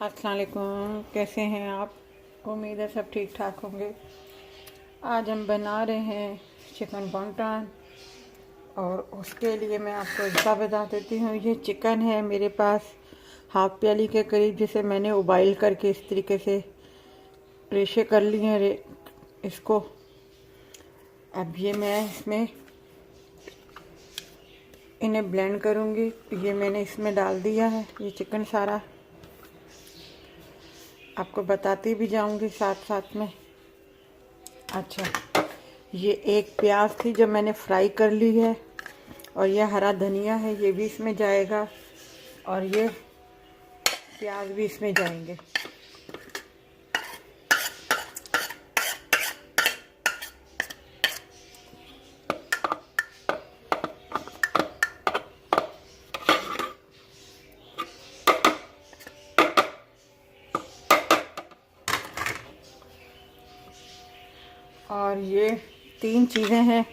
अस्सलाम वालेकुम, कैसे हैं आप? उम्मीद है सब ठीक ठाक होंगे। आज हम बना रहे हैं चिकन बॉन्टन और उसके लिए मैं आपको इसका बता देती हूँ। ये चिकन है मेरे पास हाफ प्याली के करीब, जिसे मैंने उबाइल करके इस तरीके से रेशे कर लिए हैं इसको। अब ये मैं इसमें इन्हें ब्लेंड करूँगी। ये मैंने इसमें डाल दिया है ये चिकन सारा, आपको बताती भी जाऊंगी साथ साथ में। अच्छा, ये एक प्याज थी जो मैंने फ्राई कर ली है, और ये हरा धनिया है, ये भी इसमें जाएगा, और ये प्याज भी इसमें जाएंगे। और ये 3 चीज़ें हैं।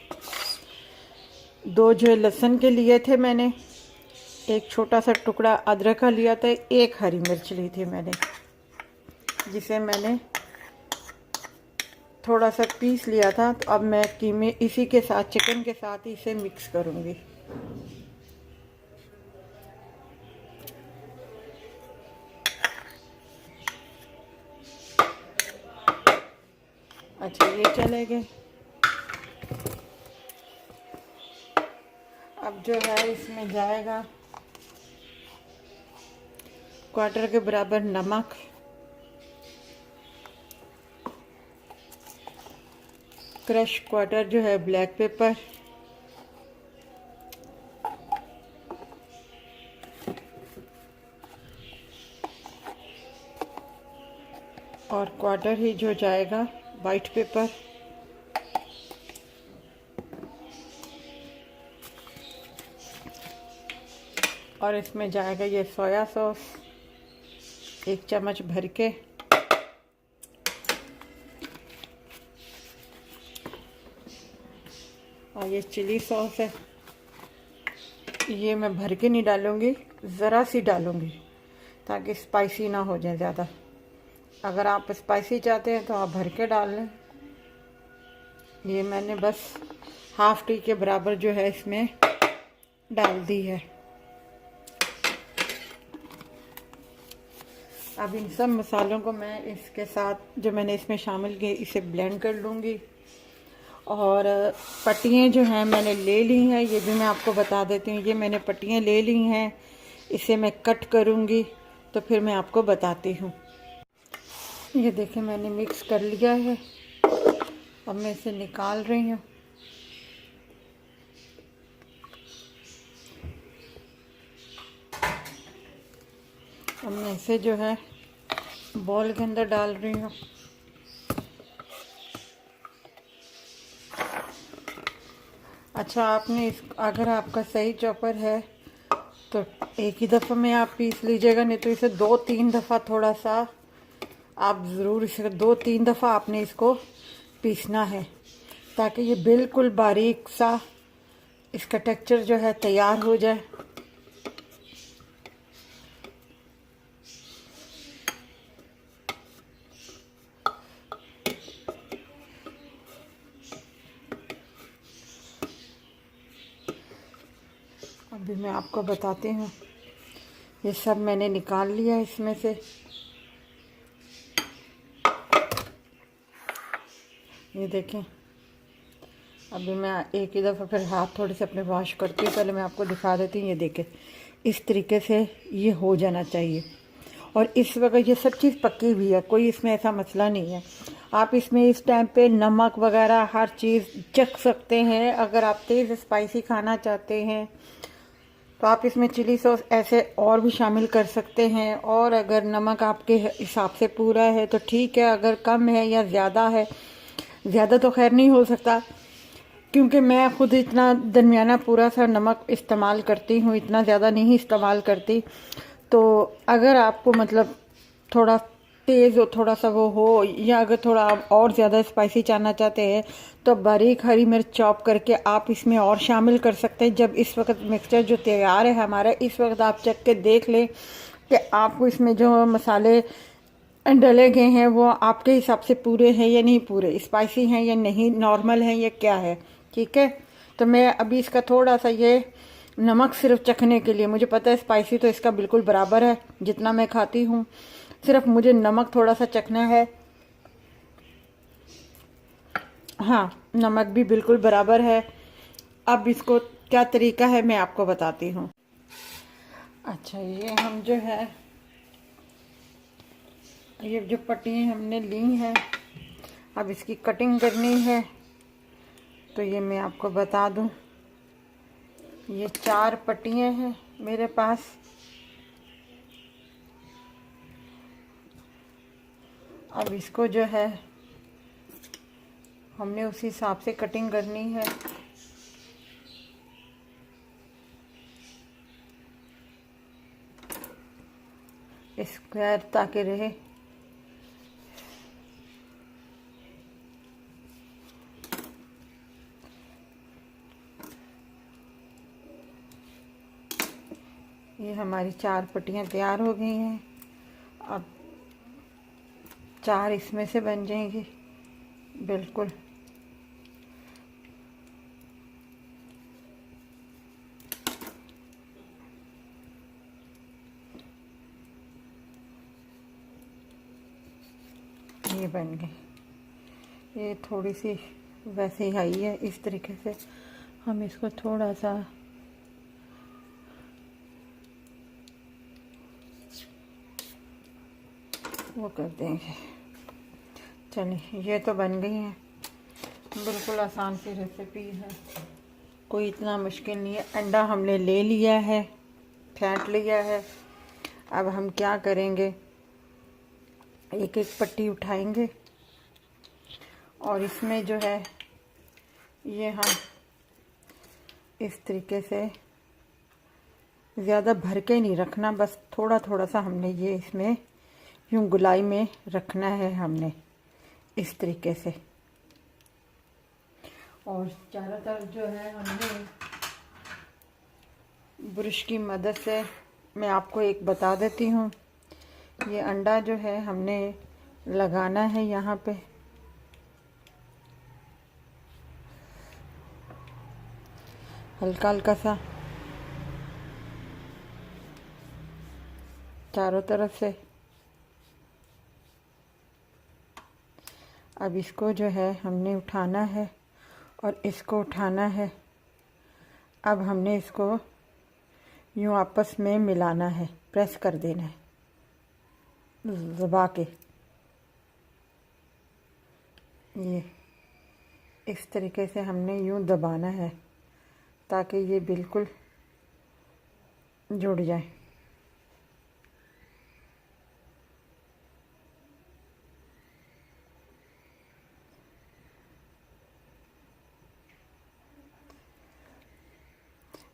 2 जो लहसुन के लिए थे मैंने, एक छोटा सा टुकड़ा अदरक का लिया था, एक हरी मिर्च ली थी मैंने, जिसे मैंने थोड़ा सा पीस लिया था। तो अब मैं कीमे इसी के साथ, चिकन के साथ ही इसे मिक्स करूँगी। अच्छा, ये चले गए। अब जो है इसमें जाएगा क्वार्टर के बराबर नमक, क्रश क्वार्टर जो है ब्लैक पेपर, और क्वार्टर ही जो जाएगा वाइट पेपर, और इसमें जाएगा ये सोया सॉस 1 चम्मच भर के, और ये चिली सॉस है। ये मैं भर के नहीं डालूँगी, ज़रा सी डालूँगी ताकि स्पाइसी ना हो जाए ज़्यादा। अगर आप स्पाइसी चाहते हैं तो आप भर के डाल लें। ये मैंने बस हाफ टी के बराबर जो है इसमें डाल दी है। अब इन सब मसालों को मैं इसके साथ जो मैंने इसमें शामिल किए इसे ब्लेंड कर लूँगी। और पट्टियाँ जो हैं मैंने ले ली हैं, ये भी मैं आपको बता देती हूँ। ये मैंने पट्टियाँ ले ली हैं, इसे मैं कट करूँगी तो फिर मैं आपको बताती हूँ। ये देखें, मैंने मिक्स कर लिया है। अब मैं इसे निकाल रही हूँ। अब मैं इसे जो है बॉल के अंदर डाल रही हूँ। अच्छा, आपने अगर आपका सही चॉपर है तो एक ही दफ़ा में आप पीस लीजिएगा, नहीं तो इसे 2-3 दफ़ा थोड़ा सा आप ज़रूर इसे 2-3 दफ़ा आपने इसको पीसना है, ताकि ये बिल्कुल बारीक सा इसका टेक्सचर जो है तैयार हो जाए। अभी मैं आपको बताती हूँ। ये सब मैंने निकाल लिया इसमें से। ये देखें, अभी मैं एक ही दफ़ा फिर हाथ थोड़े से अपने वॉश करती हूँ। पहले मैं आपको दिखा देती हूँ। ये देखें, इस तरीके से ये हो जाना चाहिए। और इस वक्त ये सब चीज़ पक्की भी है, कोई इसमें ऐसा मसला नहीं है। आप इसमें इस टाइम पे नमक वगैरह हर चीज़ चख सकते हैं। अगर आप तेज़ स्पाइसी खाना चाहते हैं तो आप इसमें चिली सॉस ऐसे और भी शामिल कर सकते हैं। और अगर नमक आपके हिसाब से पूरा है तो ठीक है, अगर कम है या ज़्यादा है, ज़्यादा तो खैर नहीं हो सकता, क्योंकि मैं ख़ुद इतना दरमियाना पूरा सा नमक इस्तेमाल करती हूँ, इतना ज़्यादा नहीं इस्तेमाल करती। तो अगर आपको मतलब थोड़ा तेज़ हो, थोड़ा सा वो हो, या अगर थोड़ा आप और ज़्यादा स्पाइसी चाहना चाहते हैं तो बारीक हरी मिर्च चॉप करके आप इसमें और शामिल कर सकते हैं। जब इस वक्त मिक्सचर जो तैयार है हमारा, इस वक्त आप चख के देख लें कि आपको इसमें जो मसाले डले गए हैं वो आपके हिसाब से पूरे हैं या नहीं पूरे, स्पाइसी हैं या नहीं, नॉर्मल हैं या क्या है। ठीक है, तो मैं अभी इसका थोड़ा सा ये नमक सिर्फ चखने के लिए, मुझे पता है स्पाइसी तो इसका बिल्कुल बराबर है जितना मैं खाती हूँ, सिर्फ मुझे नमक थोड़ा सा चखना है। हाँ, नमक भी बिल्कुल बराबर है। अब इसको क्या तरीका है मैं आपको बताती हूँ। अच्छा, ये हम जो है, ये जो पट्टियाँ हमने ली हैं, अब इसकी कटिंग करनी है। तो ये मैं आपको बता दूँ, ये 4 पट्टियाँ हैं मेरे पास। अब इसको जो है हमने उसी हिसाब से कटिंग करनी है। स्क्वायर ताकि रहे। ये हमारी 4 पट्टियाँ तैयार हो गई हैं। अब 4 इसमें से बन जाएंगी बिल्कुल। ये बन गई। ये थोड़ी सी वैसे ही आई है, इस तरीके से हम इसको थोड़ा सा वो कर देंगे। चलिए, ये तो बन गई हैं। बिल्कुल आसान सी रेसिपी है, कोई इतना मुश्किल नहीं है। अंडा हमने ले लिया है, फेंट लिया है। अब हम क्या करेंगे, एक एक पट्टी उठाएंगे और इसमें जो है ये हम इस तरीके से ज़्यादा भर के नहीं रखना, बस थोड़ा थोड़ा सा हमने ये इसमें यूँ गुलाई में रखना है हमने, इस तरीके से। और चारों तरफ जो है हमने ब्रश की मदद से, मैं आपको एक बता देती हूँ, ये अंडा जो है हमने लगाना है यहाँ पे। हल्का हल्का सा चारों तरफ से। अब इसको जो है हमने उठाना है और इसको उठाना है। अब हमने इसको यूँ आपस में मिलाना है, प्रेस कर देना है दबा के। ये इस तरीके से हमने यूँ दबाना है ताकि ये बिल्कुल जुड़ जाए।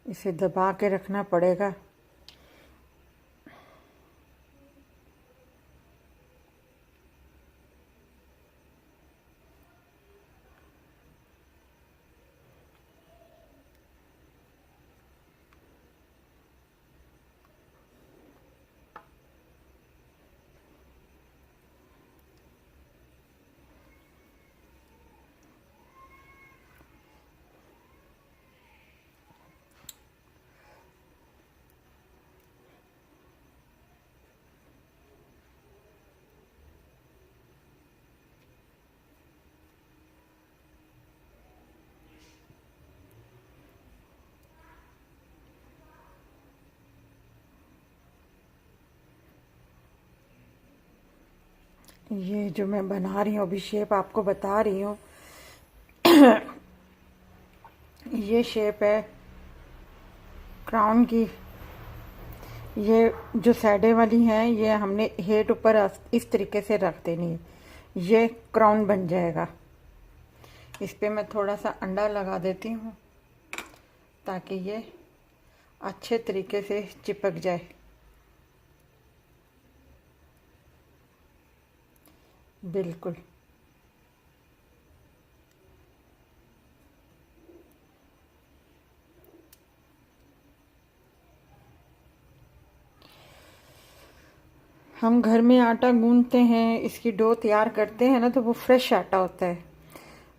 इसे दबा के रखना पड़ेगा। ये जो मैं बना रही हूँ अभी, शेप आपको बता रही हूँ। ये शेप है क्राउन की। ये जो साइडें वाली हैं ये हमने हेड ऊपर इस तरीके से रख देनी है, ये क्राउन बन जाएगा। इस पे मैं थोड़ा सा अंडा लगा देती हूँ ताकि ये अच्छे तरीके से चिपक जाए। बिल्कुल हम घर में आटा गूंथते हैं, इसकी डो तैयार करते हैं ना, तो वो फ्रेश आटा होता है।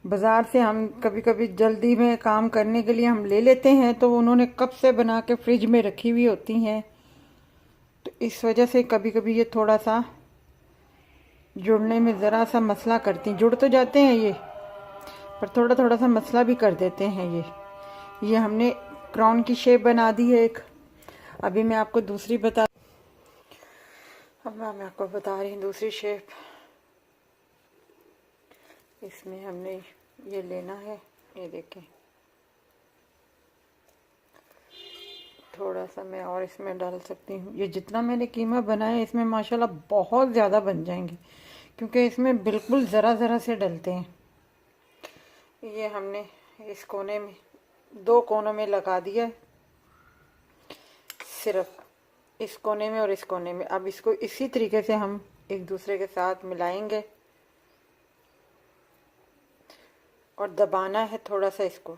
बाज़ार से हम कभी कभी जल्दी में काम करने के लिए हम ले लेते हैं, तो उन्होंने कब से बना के फ्रिज में रखी हुई होती हैं, तो इस वजह से कभी कभी ये थोड़ा सा जुड़ने में ज़रा सा मसला करती हैं। जुड़ तो जाते हैं ये, पर थोड़ा थोड़ा सा मसला भी कर देते हैं ये हमने क्राउन की शेप बना दी है एक। अभी मैं आपको दूसरी अब मैं आपको बता रही हूँ दूसरी शेप। इसमें हमने ये लेना है, ये देखें, थोड़ा सा मैं और इसमें डाल सकती हूँ। ये जितना मैंने कीमा बनाया इसमें माशाल्लाह बहुत ज़्यादा बन जाएंगे, क्योंकि इसमें बिल्कुल ज़रा ज़रा से डलते हैं। ये हमने इस कोने में, 2 कोनों में लगा दिया है, सिर्फ इस कोने में और इस कोने में। अब इसको इसी तरीके से हम एक दूसरे के साथ मिलाएंगे और दबाना है थोड़ा सा इसको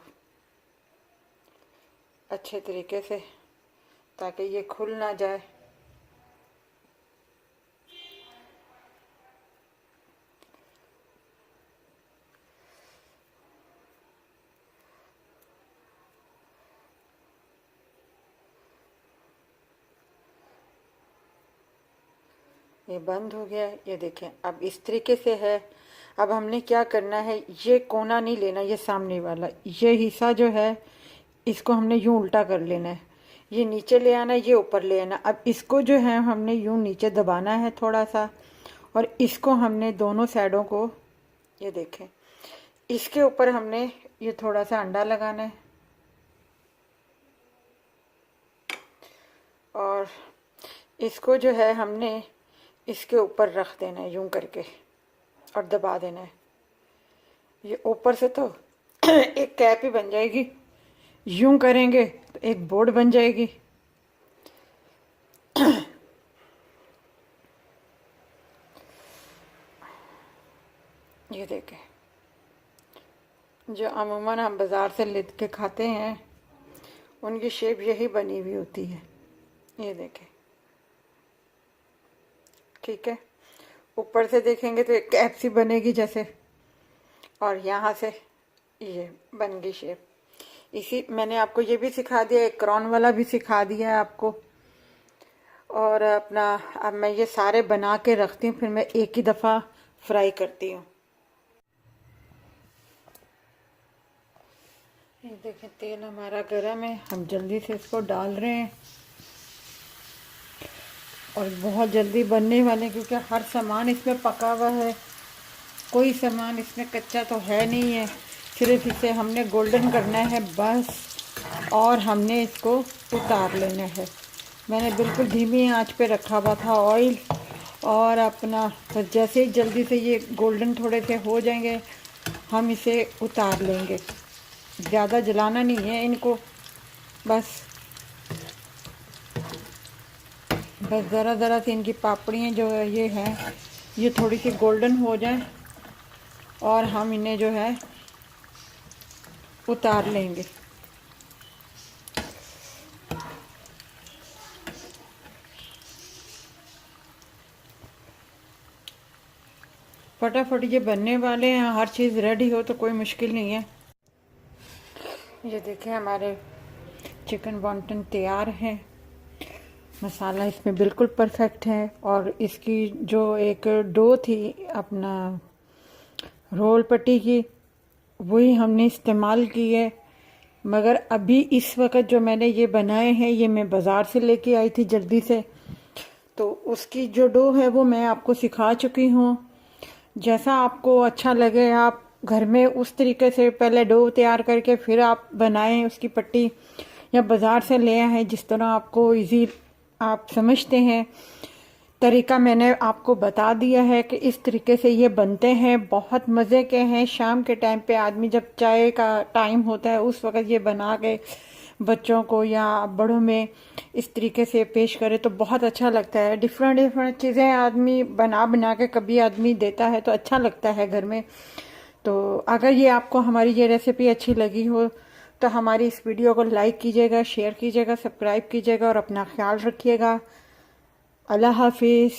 अच्छे तरीके से, ताकि ये खुल ना जाए। ये बंद हो गया, ये देखें अब इस तरीके से है। अब हमने क्या करना है, ये कोना नहीं लेना, ये सामने वाला ये हिस्सा जो है इसको हमने यूं उल्टा कर लेना है। ये नीचे ले आना है, ये ऊपर ले आना। अब इसको जो है हमने यूं नीचे दबाना है थोड़ा सा, और इसको हमने दोनों साइडों को, ये देखें, इसके ऊपर हमने ये थोड़ा सा अंडा लगाना है और इसको जो है हमने इसके ऊपर रख देना है यूं करके और दबा देना है। ये ऊपर से तो एक कैप ही बन जाएगी, यूं करेंगे तो एक बोर्ड बन जाएगी। ये देखें, जो अमूमन हम बाज़ार से ले के खाते हैं उनकी शेप यही बनी हुई होती है। ये देखें, ठीक है। ऊपर से देखेंगे तो एक कैप सी बनेगी जैसे, और यहाँ से ये बन गई शेप। इसी मैंने आपको ये भी सिखा दिया, एक क्राउन वाला भी सिखा दिया है आपको। और अपना अब मैं ये सारे बना के रखती हूँ, फिर मैं एक ही दफ़ा फ्राई करती हूँ। ये देखें तेल हमारा गर्म है, हम जल्दी से इसको डाल रहे हैं और बहुत जल्दी बनने वाले, क्योंकि हर सामान इसमें पका हुआ है, कोई सामान इसमें कच्चा तो है नहीं है। सिर्फ इसे हमने गोल्डन करना है बस, और हमने इसको उतार लेना है। मैंने बिल्कुल धीमी आंच पे रखा हुआ था ऑयल, और अपना बस जैसे ही जल्दी से ये गोल्डन थोड़े से हो जाएंगे हम इसे उतार लेंगे। ज़्यादा जलाना नहीं है इनको, बस ज़रा ज़रा सी इनकी पापड़ियाँ जो है ये हैं, ये थोड़ी सी गोल्डन हो जाए और हम इन्हें जो है उतार लेंगे। फटाफट ये बनने वाले हैं, हर चीज़ रेडी हो तो कोई मुश्किल नहीं है। ये देखें हमारे चिकन वॉन्टन तैयार है, मसाला इसमें बिल्कुल परफेक्ट है। और इसकी जो एक डो थी अपना रोल पट्टी की, वही हमने इस्तेमाल की है। मगर अभी इस वक्त जो मैंने ये बनाए हैं ये मैं बाज़ार से लेके आई थी जल्दी से, तो उसकी जो डो है वो मैं आपको सिखा चुकी हूँ। जैसा आपको अच्छा लगे आप घर में उस तरीके से पहले डो तैयार करके फिर आप बनाएं उसकी पट्टी, या बाज़ार से ले आएँ, जिस तरह आपको इजी आप समझते हैं। तरीका मैंने आपको बता दिया है कि इस तरीके से ये बनते हैं, बहुत मज़े के हैं। शाम के टाइम पे आदमी जब चाय का टाइम होता है उस वक़्त ये बना के बच्चों को या बड़ों में इस तरीके से पेश करे तो बहुत अच्छा लगता है। डिफरेंट डिफरेंट चीज़ें आदमी बना बना के कभी आदमी देता है तो अच्छा लगता है घर में। तो अगर ये आपको हमारी ये रेसिपी अच्छी लगी हो तो हमारी इस वीडियो को लाइक कीजिएगा, शेयर कीजिएगा, सब्सक्राइब कीजिएगा और अपना ख्याल रखिएगा। अल्लाह हाफिज़।